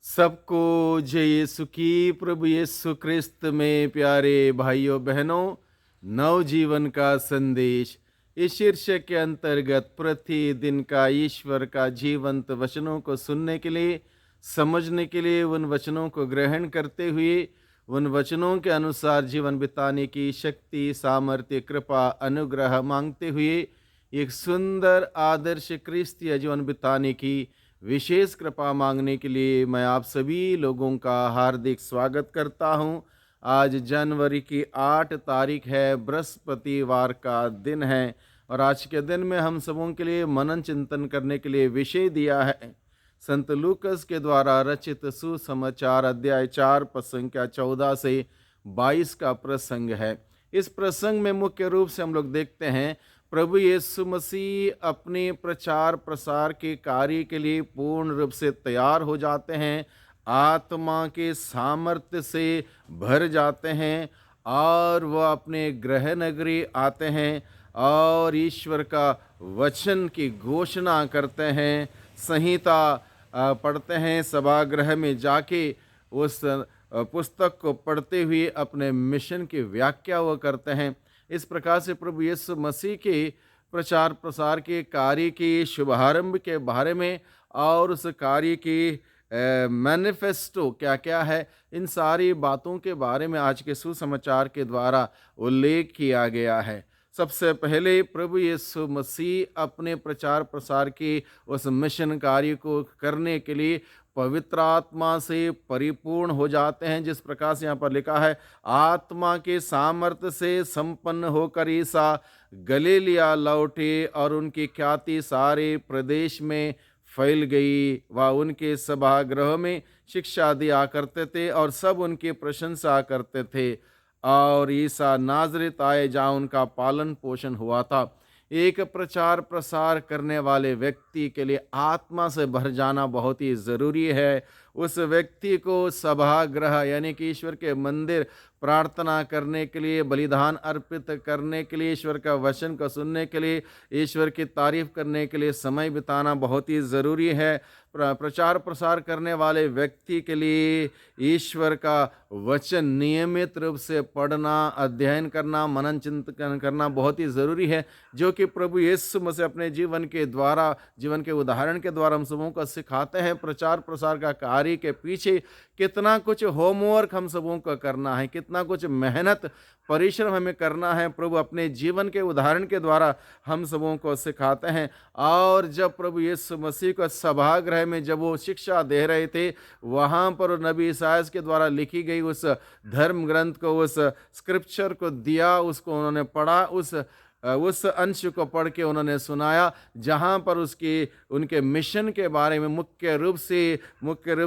सबको जय यीशु की। प्रभु यीशु क्रिस्त में प्यारे भाइयों बहनों, नवजीवन का संदेश इस शीर्षक के अंतर्गत प्रतिदिन का ईश्वर का जीवंत वचनों को सुनने के लिए, समझने के लिए, उन वचनों को ग्रहण करते हुए उन वचनों के अनुसार जीवन बिताने की शक्ति, सामर्थ्य, कृपा, अनुग्रह मांगते हुए एक सुंदर आदर्श क्रिस्तीय जीवन बिताने की विशेष कृपा मांगने के लिए मैं आप सभी लोगों का हार्दिक स्वागत करता हूं। आज जनवरी की 8 तारीख है, बृहस्पतिवार का दिन है और आज के दिन में हम सबों के लिए मनन चिंतन करने के लिए विषय दिया है संत लूकस के द्वारा रचित सुसमाचार अध्याय 4 पद संख्या 14 से 22 का प्रसंग है। इस प्रसंग में मुख्य रूप से हम लोग देखते हैं प्रभु यीशु मसीह अपने प्रचार प्रसार के कार्य के लिए पूर्ण रूप से तैयार हो जाते हैं, आत्मा के सामर्थ्य से भर जाते हैं और वह अपने गृह नगरी आते हैं और ईश्वर का वचन की घोषणा करते हैं, संहिता पढ़ते हैं, सभागृह में जाके उस पुस्तक को पढ़ते हुए अपने मिशन की व्याख्या वो करते हैं। इस प्रकार से प्रभु यीशु मसीह के प्रचार प्रसार के कार्य के शुभारंभ के बारे में और उस कार्य की मैनिफेस्टो क्या क्या है, इन सारी बातों के बारे में आज के सुसमाचार के द्वारा उल्लेख किया गया है। सबसे पहले प्रभु यीशु मसीह अपने प्रचार प्रसार के उस मिशन कार्य को करने के लिए पवित्र आत्मा से परिपूर्ण हो जाते हैं। जिस प्रकार से यहाँ पर लिखा है, आत्मा के सामर्थ्य से संपन्न होकर ईसा गलीलिया लौटे और उनकी ख्याति सारे प्रदेश में फैल गई। वह उनके सभागृह में शिक्षा दिया करते थे और सब उनकी प्रशंसा करते थे। और ईसा नाज़रेत आए जहाँ उनका पालन पोषण हुआ था। एक प्रचार प्रसार करने वाले व्यक्ति के लिए आत्मा से भर जाना बहुत ही ज़रूरी है। उस व्यक्ति को सभागृह यानी कि ईश्वर के मंदिर प्रार्थना करने के लिए, बलिदान अर्पित करने के लिए, ईश्वर का वचन को सुनने के लिए, ईश्वर की तारीफ करने के लिए समय बिताना बहुत ही ज़रूरी है। प्रचार प्रसार करने वाले व्यक्ति के लिए ईश्वर का वचन नियमित रूप से पढ़ना, अध्ययन करना, मनन चिंतन करना बहुत ही ज़रूरी है, जो कि प्रभु यीशु मसीह अपने जीवन के द्वारा, जीवन के उदाहरण के द्वारा हम सबों को सिखाते हैं। प्रचार प्रसार का कार्य के पीछे कितना कुछ होमवर्क हम सबों को करना है, कितना कुछ मेहनत परिश्रम हमें करना है, प्रभु अपने जीवन के उदाहरण के द्वारा हम सबों को सिखाते हैं। और जब प्रभु यीशु मसीह को सभागृह में जब वो शिक्षा दे रहे थे, वहाँ पर नबी ईसायास के द्वारा लिखी गई उस धर्म ग्रंथ को, उस स्क्रिप्चर को दिया, उसको उन्होंने पढ़ा, उस अंश को पढ़ के उन्होंने सुनाया, जहाँ पर उनके मिशन के बारे में मुख्य रूप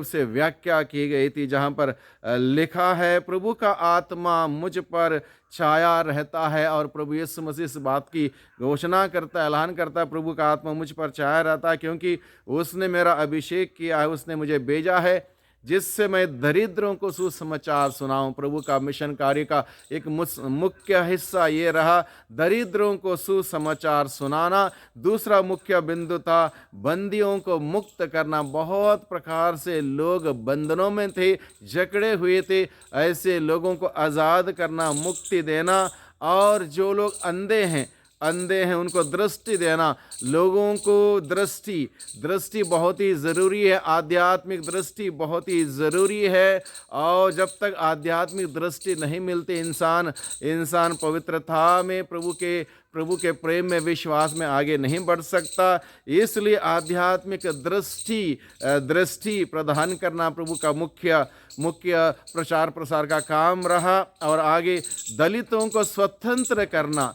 से व्याख्या की गई थी। जहाँ पर लिखा है, प्रभु का आत्मा मुझ पर छाया रहता है। और प्रभु यीशु मसीह इस बात की घोषणा करता है, ऐलान करता है, प्रभु का आत्मा मुझ पर छाया रहता है क्योंकि उसने मेरा अभिषेक किया है, उसने मुझे भेजा है जिससे मैं दरिद्रों को सुसमाचार सुनाऊं। प्रभु का मिशन कार्य का एक मुख्य हिस्सा ये रहा, दरिद्रों को सुसमाचार सुनाना। दूसरा मुख्य बिंदु था बंदियों को मुक्त करना। बहुत प्रकार से लोग बंधनों में थे, जकड़े हुए थे, ऐसे लोगों को आज़ाद करना, मुक्ति देना। और जो लोग अंधे हैं उनको दृष्टि देना। लोगों को दृष्टि बहुत ही ज़रूरी है, आध्यात्मिक दृष्टि बहुत ही ज़रूरी है। और जब तक आध्यात्मिक दृष्टि नहीं मिलती, इंसान पवित्रता में, प्रभु के प्रेम में, विश्वास में आगे नहीं बढ़ सकता। इसलिए आध्यात्मिक दृष्टि प्रदान करना प्रभु का मुख्य प्रचार प्रसार का काम रहा। और आगे दलितों को स्वतंत्र करना,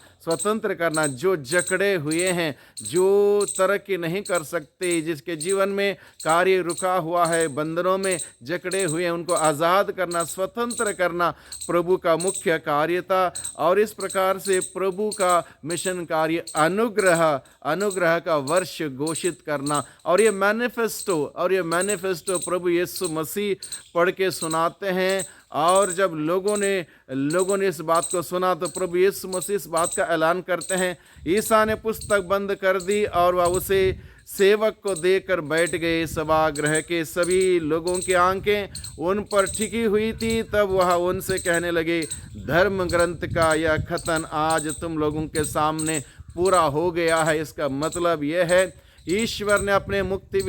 जो जकड़े हुए हैं, जो तरक्की नहीं कर सकते, जिसके जीवन में कार्य रुका हुआ है, बंधनों में जकड़े हुए हैं, उनको आज़ाद करना, स्वतंत्र करना प्रभु का मुख्य कार्य था। और इस प्रकार से प्रभु का मिशन कार्य अनुग्रह का वर्ष घोषित करना। और ये मैनिफेस्टो प्रभु यीशु मसीह पढ़ के सुनाते हैं। और जब लोगों ने इस बात को सुना तो प्रभु यीशु मसीह इस बात का ऐलान करते हैं। ईसा ने पुस्तक बंद कर दी और वह उसे सेवक को देखकर बैठ गए। सभागृह के सभी लोगों की आंखें उन पर टिकी हुई थी। तब वह उनसे कहने लगे, धर्म ग्रंथ का यह कथन आज तुम लोगों के सामने पूरा हो गया है। इसका मतलब यह है, ईश्वर ने अपने मुक्ति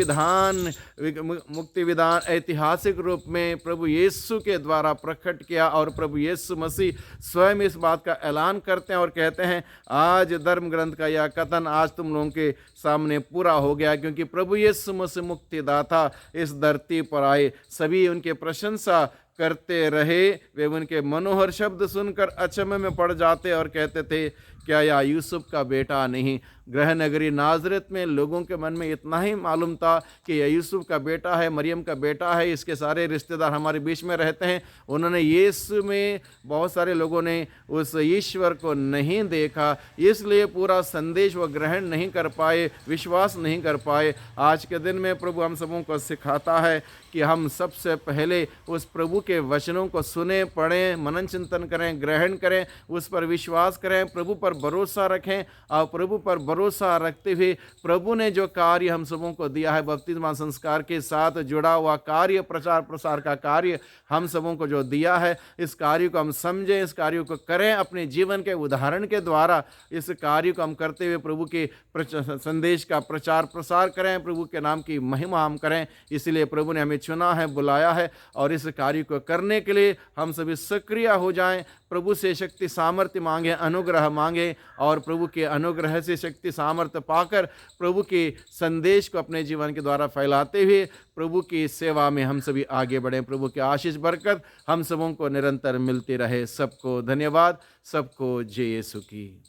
विधान ऐतिहासिक रूप में प्रभु यीशु के द्वारा प्रकट किया, और प्रभु यीशु मसीह स्वयं इस बात का ऐलान करते हैं और कहते हैं, आज धर्म ग्रंथ का यह कथन आज तुम लोगों के सामने पूरा हो गया, क्योंकि प्रभु यीशु मसीह मुक्तिदाता इस धरती पर आए। सभी उनके प्रशंसा करते रहे। वे उनके मनोहर शब्द सुनकर अचंभे में पड़ जाते और कहते थे, क्या यह यूसुफ का बेटा नहीं? गृह नगरी नाजरत में लोगों के मन में इतना ही मालूम था कि यह यूसुफ का बेटा है, मरियम का बेटा है, इसके सारे रिश्तेदार हमारे बीच में रहते हैं। उन्होंने यीशु में, बहुत सारे लोगों ने उस ईश्वर को नहीं देखा, इसलिए पूरा संदेश वो ग्रहण नहीं कर पाए, विश्वास नहीं कर पाए। आज के दिन में प्रभु हम सबों को सिखाता है कि हम सबसे पहले उस प्रभु के वचनों को सुने, पढ़ें, मनन चिंतन करें, ग्रहण करें, उस पर विश्वास करें, प्रभु पर भरोसा रखें, और प्रभु पर भरोसा रखते हुए प्रभु ने जो कार्य हम सबों को दिया है, बपतिस्मा संस्कार के साथ जुड़ा हुआ कार्य, प्रचार प्रसार का कार्य हम सबों को जो दिया है, इस कार्य को हम समझें, इस कार्य को करें, अपने जीवन के उदाहरण के द्वारा इस कार्य को हम करते हुए प्रभु के संदेश का प्रचार प्रसार करें, प्रभु के नाम की महिमा हम करें। इसलिए प्रभु ने हमें चुना है, बुलाया है, और इस कार्य को करने के लिए हम सभी सक्रिय हो जाएं, प्रभु से शक्ति सामर्थ्य मांगे, अनुग्रह मांगे, और प्रभु के अनुग्रह से शक्ति सामर्थ्य पाकर प्रभु के संदेश को अपने जीवन के द्वारा फैलाते हुए प्रभु की सेवा में हम सभी आगे बढ़ें। प्रभु की आशीष बरकत हम सबों को निरंतर मिलती रहे। सबको धन्यवाद, सबको जय यीशु की।